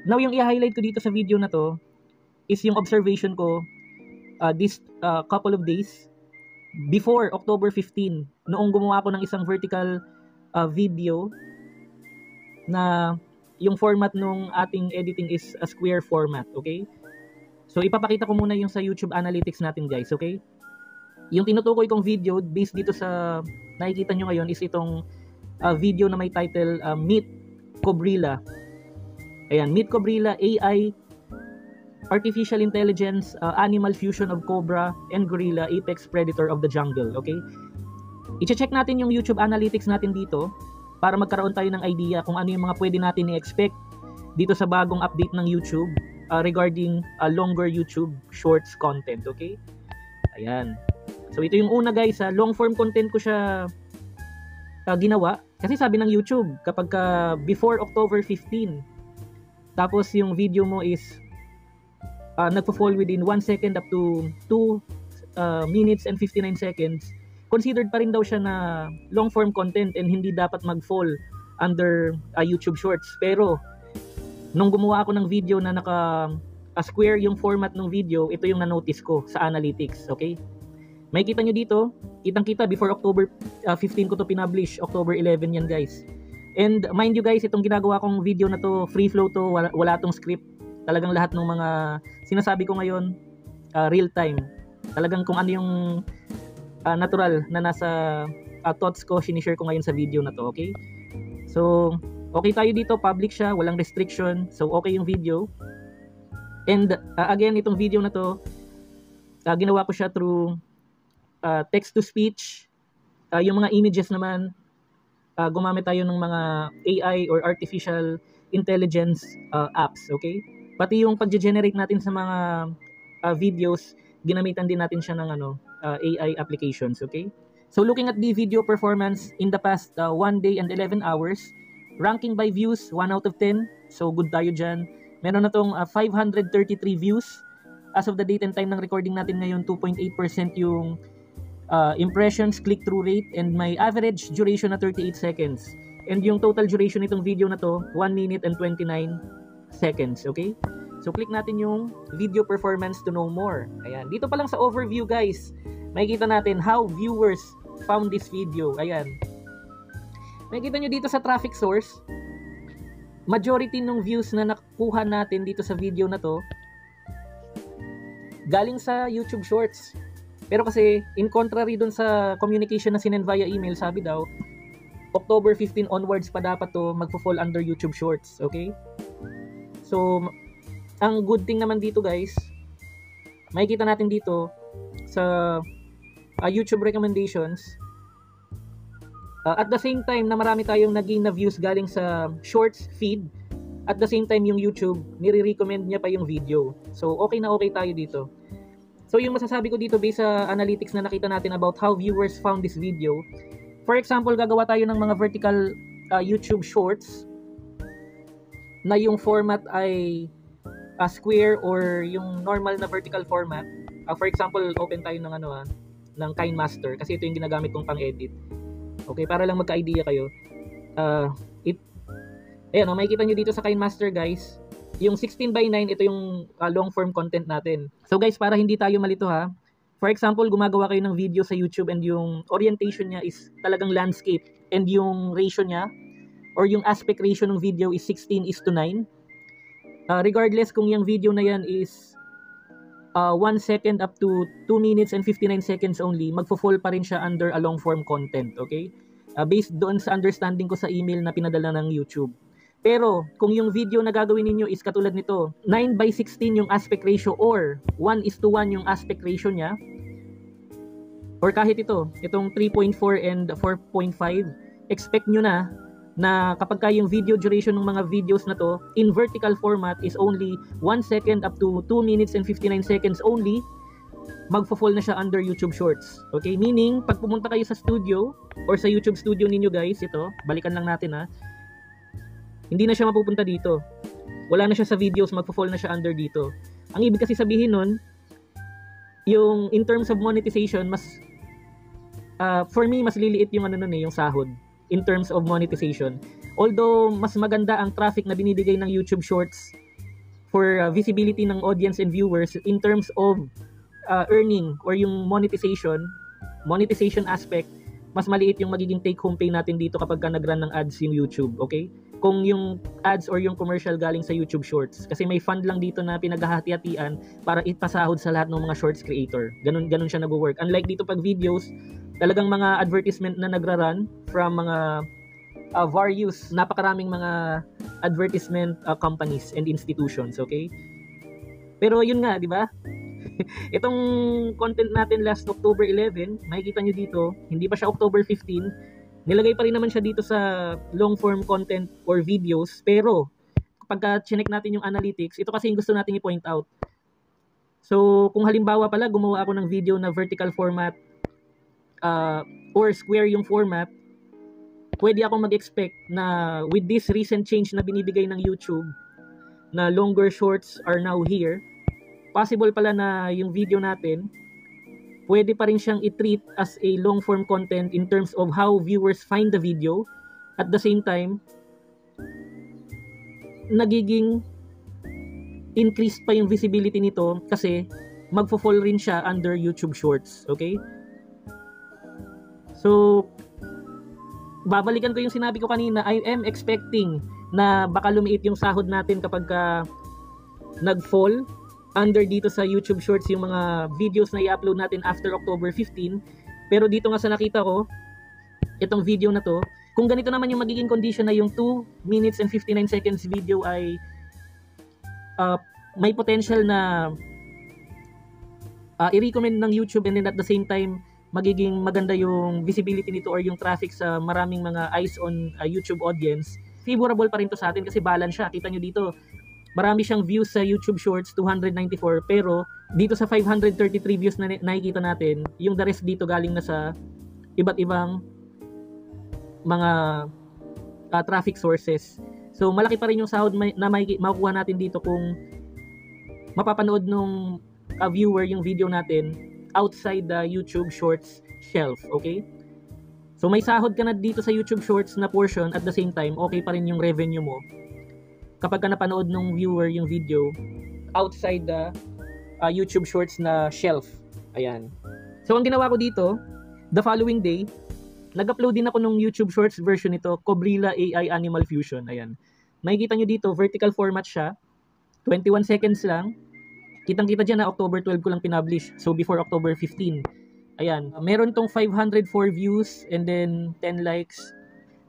Now, yung i-highlight ko dito sa video na to is yung observation ko this couple of days before October 15, noong gumawa ako ng isang vertical video na yung format nung ating editing is a square format, okay? So, ipapakita ko muna yung sa YouTube Analytics natin, guys, okay? Yung tinutukoy kong video based dito sa nakikita nyo ngayon is itong video na may title Meet Cobrilla. Ayan, Meet Cobrilla AI Artificial Intelligence Animal Fusion of Cobra and Gorilla Apex Predator of the Jungle, okay? I-check natin yung YouTube Analytics natin dito para magkaroon tayo ng idea kung ano yung mga pwede natin i-expect dito sa bagong update ng YouTube regarding longer YouTube Shorts content, okay? Ayan. So ito yung una, guys, long form content ko siya ginawa kasi sabi ng YouTube kapag before October 15 tapos yung video mo is nagpo-fall within 1 second up to 2 minutes and 59 seconds, considered pa rin daw siya na long form content and hindi dapat mag-fall under YouTube Shorts. Pero nung gumawa ako ng video na naka-square yung format ng video, ito yung na-notice ko sa analytics, okay? May kita nyo dito, kitang-kita before October 15 ko to pinublish, October 11 yan, guys. And mind you, guys, itong ginagawa kong video na to, free flow to, wala tong script. Talagang lahat ng mga sinasabi ko ngayon, real time. Talagang kung ano yung natural na nasa thoughts ko, sinishare ko ngayon sa video na to, okay? So, okay tayo dito, public siya, walang restriction, so okay yung video. And again, itong video na to, ginawa ko siya through text to speech. Yung mga images naman, gumamit tayo ng mga AI or artificial intelligence apps, okay? Pati yung pag-generate natin sa mga videos, ginamitan din natin siya ng AI applications, okay? So looking at the video performance in the past 1 day and 11 hours, ranking by views, 1 out of 10. So good tayo dyan. Meron na tong 533 views. As of the date and time ng recording natin ngayon, 2.8% yung impressions, click-through rate, and may average duration na 38 seconds. And yung total duration nitong video na to, 1 minute and 29 seconds, okay? So click natin yung video performance to know more. Ayan, dito pa lang sa overview, guys, makikita natin how viewers found this video. Ayan. Makikita nyo dito sa traffic source, majority ng views na nakuha natin dito sa video na to galing sa YouTube Shorts. Pero kasi, in contrary dun sa communication na sinend via email, sabi daw, October 15 onwards pa dapat to magpo-fall under YouTube Shorts, okay? So, ang good thing naman dito, guys, makikita natin dito sa YouTube recommendations, at the same time na marami tayong naging na views galing sa Shorts feed, at the same time yung YouTube, nire-recommend niya pa yung video. So, okay na okay tayo dito. So, yung masasabi ko dito based sa analytics na nakita natin about how viewers found this video. For example, gagawa tayo ng mga vertical YouTube Shorts na yung format ay square or yung normal na vertical format. For example, open tayo ng ng KineMaster kasi ito yung ginagamit kong pang-edit. Okay, para lang magka-idea kayo. Ayan, makikita nyo dito sa KineMaster, guys. Yung 16:9, ito yung long form content natin. So guys, para hindi tayo malito ha. For example, gumagawa kayo ng video sa YouTube and yung orientation niya is talagang landscape and yung ratio niya or yung aspect ratio ng video is 16:9. Regardless kung yung video na yan is 1 second up to 2 minutes and 59 seconds only, magfo-fall pa rin siya under a long form content, okay? Based doon sa understanding ko sa email na pinadala ng YouTube. Pero kung yung video na gagawin ninyo is katulad nito, 9:16 yung aspect ratio or 1:1 yung aspect ratio niya, or kahit itong 3.4 and 4.5, expect nyo na kapag yung video duration ng mga videos na to in vertical format is only 1 second up to 2 minutes and 59 seconds only, magfo-fall na siya under YouTube Shorts. Okay? Meaning, pag pumunta kayo sa studio or sa YouTube studio ninyo, guys, ito, balikan lang natin hindi na siya mapupunta dito. Wala na siya sa videos, magfo-fall na siya under dito. Ang ibig kasi sabihin nun, yung in terms of monetization, mas for me, mas liliit yung yung sahod in terms of monetization. Although mas maganda ang traffic na binibigay ng YouTube Shorts for visibility ng audience and viewers in terms of earning or yung monetization aspect, mas maliit yung magiging take-home pay natin dito kapag ka nag-run ng ads yung YouTube, okay? Kung yung ads or yung commercial galing sa YouTube Shorts. Kasi may fund lang dito na pinaghahati-hatian para ipasahod sa lahat ng mga Shorts creator. Ganun siya nag-work. Unlike dito pag videos, talagang mga advertisement na nagra-run from mga various, napakaraming mga advertisement companies and institutions, okay? Pero yun nga, di ba? Itong content natin last October 11, makikita nyo dito, hindi pa siya October 15, nilagay pa rin naman siya dito sa long form content or videos, pero kapag chinek natin yung analytics, ito kasi yung gusto natin i-point out. So, kung halimbawa pala gumawa ako ng video na vertical format or square yung format, pwede akong mag-expect na with this recent change na binibigay ng YouTube, na longer shorts are now here, possible pala na yung video natin, pwede pa rin siyang i-treat as a long form content in terms of how viewers find the video. At the same time, nagiging increased pa yung visibility nito kasi magfo-fall rin siya under YouTube Shorts, okay? So, babalikan ko yung sinabi ko kanina, I am expecting na baka lumiit yung sahod natin kapag nag-fall under dito sa YouTube Shorts yung mga videos na i-upload natin after October 15. Pero dito nga sa nakita ko, itong video na to, kung ganito naman yung magiging condition na yung 2 minutes and 59 seconds video ay may potential na i-recommend ng YouTube, and then at the same time magiging maganda yung visibility nito or yung traffic sa maraming mga eyes on YouTube audience, favorable pa rin to sa atin kasi balance siya. Kita nyo dito, marami siyang views sa YouTube Shorts, 294, pero dito sa 533 views na nakikita natin, yung the rest dito galing na sa iba't ibang mga traffic sources. So malaki pa rin yung sahod na makukuha natin dito kung mapapanood nung viewer yung video natin outside the YouTube Shorts shelf, okay? So may sahod ka na dito sa YouTube Shorts na portion, at the same time okay pa rin yung revenue mo kapag ka napanood ng viewer yung video outside the YouTube Shorts na shelf. Ayan. So ang ginawa ko dito, the following day, nag-upload din ako ng YouTube Shorts version nito, Cobrilla AI Animal Fusion. Ayan. Makikita nyo dito, vertical format siya. 21 seconds lang. Kitang-kita dyan na October 12 ko lang pinublish. So before October 15. Ayan. Meron tong 504 views and then 10 likes.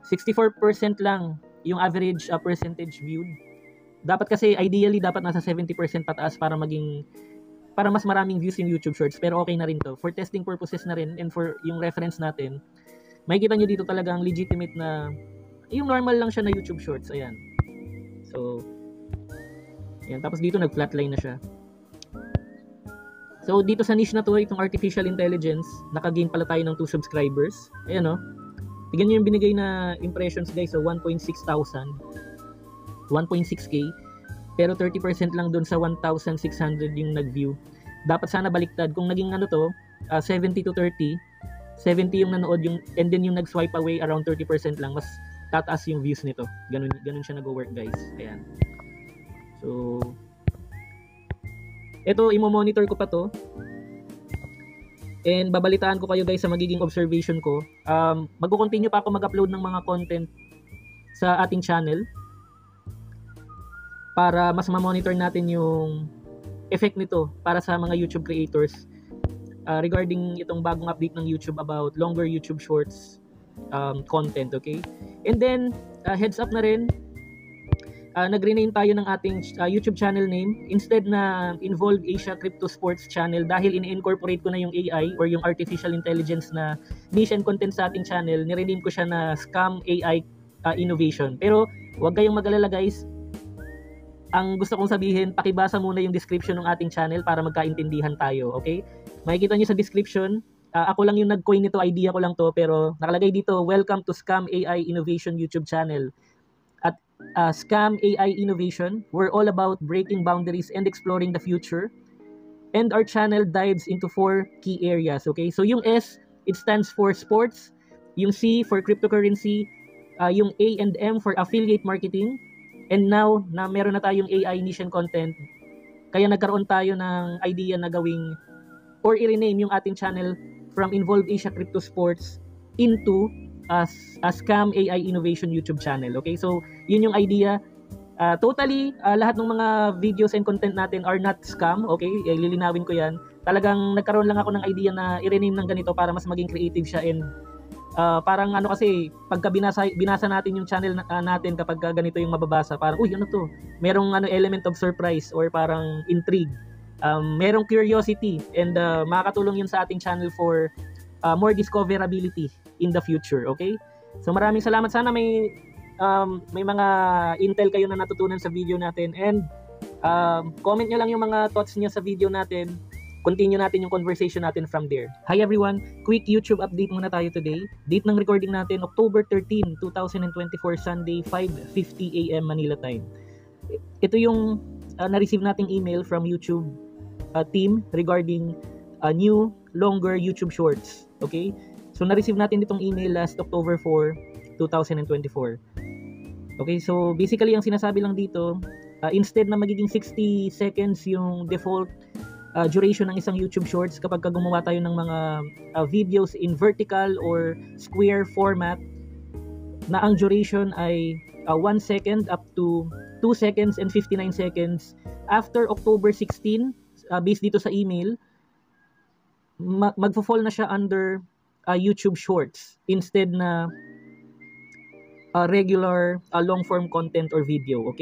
64% lang yung average percentage viewed. Dapat kasi ideally dapat nasa 70% pataas para mas maraming views in YouTube Shorts, pero okay na rin to for testing purposes na rin, and for yung reference natin makikita nyo dito talagang legitimate na yung normal lang siya na YouTube Shorts. Ayan. So ayan, tapos dito nag flatline na siya. So dito sa niche na to, itong artificial intelligence, naka-gain pala tayo ng 2 subscribers. Ayan o. Tignan nyo yung binigay na impressions guys. So 1.6k. Pero 30% lang dun sa 1,600 yung nag-view. Dapat sana baliktad. Kung naging ano to, 70 to 30, 70 yung nanood, and then yung nag-swipe away around 30% lang, mas tataas yung views nito. Ganun siya nag-work guys. Ayan. So, ito, imo-monitor ko pa to. And babalitaan ko kayo guys sa magiging observation ko. Magko-continue pa ako mag-upload ng mga content sa ating channel para mas ma-monitor natin yung effect nito para sa mga YouTube creators regarding itong bagong update ng YouTube about longer YouTube Shorts content, okay? And then, heads up na rin, nag-rename tayo ng ating YouTube channel name. Instead na Involve Asia Crypto Sports Channel, dahil in-incorporate ko na yung AI or yung artificial intelligence na niche and content sa ating channel, ni-rename ko siya na Scam AI Innovation. Pero huwag kayong mag-alala guys, ang gusto kong sabihin, pakibasa muna yung description ng ating channel para magkaintindihan tayo, okay? Makikita nyo sa description, ako lang yung nag-coin nito, idea ko lang to, pero nakalagay dito, welcome to Scam AI Innovation YouTube channel. At Scam AI Innovation, we're all about breaking boundaries and exploring the future. And our channel dives into 4 key areas, okay? So yung S, it stands for sports. Yung C for cryptocurrency. Yung A and M for affiliate marketing. And now na meron na tayong AI niche and content, kaya nagkaroon tayo ng idea na gawing or i-rename yung ating channel from Involve Asia Crypto Sports into a Scam AI Innovation YouTube channel. Okay, so yun yung idea. Totally, lahat ng mga videos and content natin are not scam. Okay, lilinawin ko yan. Talagang nagkaroon lang ako ng idea na i-rename ng ganito para mas maging creative siya, and parang ano kasi, pagka binasa natin yung channel natin kapag ganito yung mababasa, parang, uy, ano to? Merong element of surprise or parang intrigue. Merong curiosity, and makakatulong yun sa ating channel for more discoverability in the future. Okay? So maraming salamat. Sana may mga intel kayo na natutunan sa video natin, and comment nyo lang yung mga thoughts niyo sa video natin. Continue natin yung conversation natin from there. Hi everyone, quick YouTube update muna tayo today. Date ng recording natin, October 13, 2024, Sunday, 5:50 AM Manila time. Ito yung na-receive nating email from YouTube team regarding new, longer YouTube Shorts. Okay? So na-receive natin itong email last October 4, 2024. Okay, so basically ang sinasabi lang dito, instead na magiging 60 seconds yung default duration ng isang YouTube Shorts kapag gumawa tayo ng mga videos in vertical or square format, na ang duration ay 1 second up to 2 seconds and 59 seconds. After October 16, based dito sa email, magfo-fall na siya under YouTube Shorts instead na regular long form content or video. Okay?